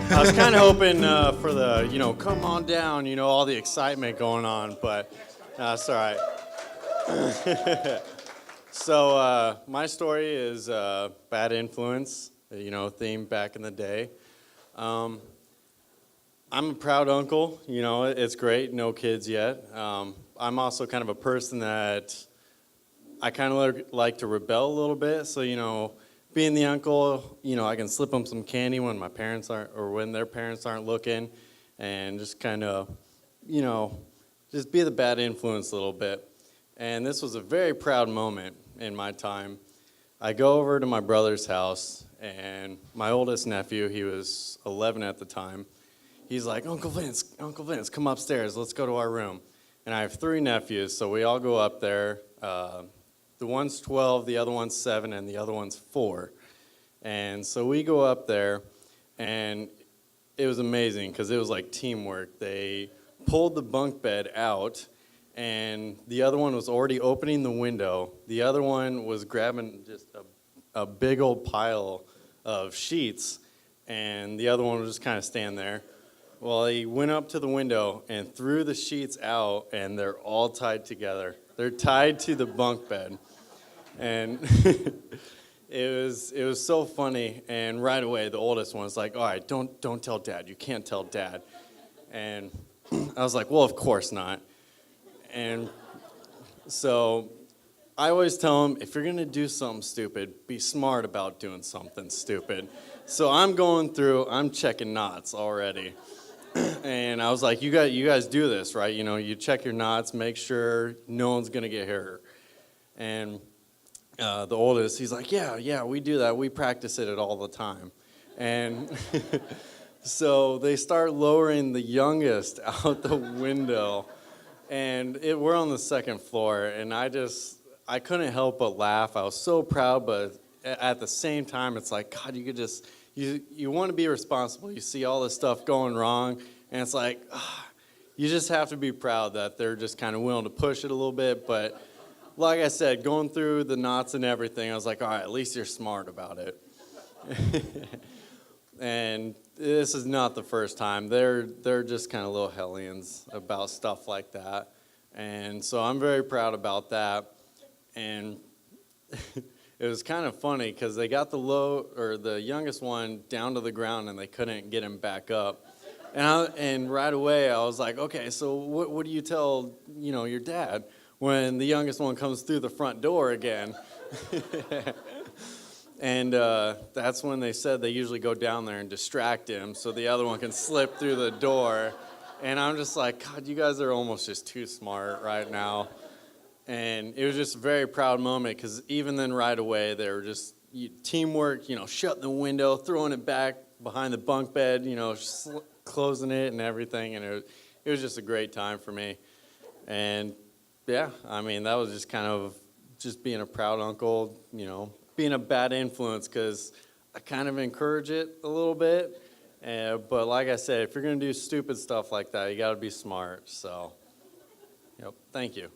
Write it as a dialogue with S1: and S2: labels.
S1: I was kind of hoping for the, come on down, all the excitement going on, but it's all right. So my story is bad influence, theme back in the day. I'm a proud uncle, it's great, no kids yet. I'm also kind of a person that I kind of like to rebel a little bit, so, being the uncle, I can slip them some candy when my parents aren't, or when their parents aren't looking, and just kind of, just be the bad influence a little bit. And this was a very proud moment in my time. I go over to my brother's house, and my oldest nephew, he was 11 at the time, he's like, Uncle Vince, come upstairs, let's go to our room. And I have 3 nephews, so we all go up there. The one's 12, the other one's 7, and the other one's 4. And so we go up there, and it was amazing because it was like teamwork. They pulled the bunk bed out, and the other one was already opening the window. The other one was grabbing just a big old pile of sheets, and the other one was just kind of standing there. Well, he went up to the window and threw the sheets out, and they're all tied together. They're tied to the bunk bed. And it was so funny. And right away, the oldest one was like, all right, don't tell Dad. You can't tell Dad. And I was like, well, of course not. And so I always tell him, if you're going to do something stupid, be smart about doing something stupid. So I'm checking knots already. And I was like, you guys do this, right? You check your knots, make sure no one's going to get hurt. And the oldest, he's like, yeah, we do that. We practice it all the time. And so they start lowering the youngest out the window. And we're on the 2nd floor. And I couldn't help but laugh. I was so proud, but at the same time, it's like, God, you could just... You want to be responsible. You see all this stuff going wrong, and it's like, you just have to be proud that they're just kind of willing to push it a little bit. But like I said, going through the knots and everything, I was like, all right, at least you're smart about it. And this is not the first time. They're just kind of little hellions about stuff like that. And so I'm very proud about that. And it was kind of funny because they got the youngest one down to the ground and they couldn't get him back up. And right away I was like, okay, so what do you tell your dad when the youngest one comes through the front door again? And that's when they said they usually go down there and distract him so the other one can slip through the door. And I'm just like, God, you guys are almost just too smart right now. And it was just a very proud moment because even then right away, they were just teamwork, shutting the window, throwing it back behind the bunk bed, closing it and everything. And it was just a great time for me. And yeah, that was just kind of just being a proud uncle, being a bad influence because I kind of encourage it a little bit. But like I said, if you're going to do stupid stuff like that, you got to be smart. So, thank you.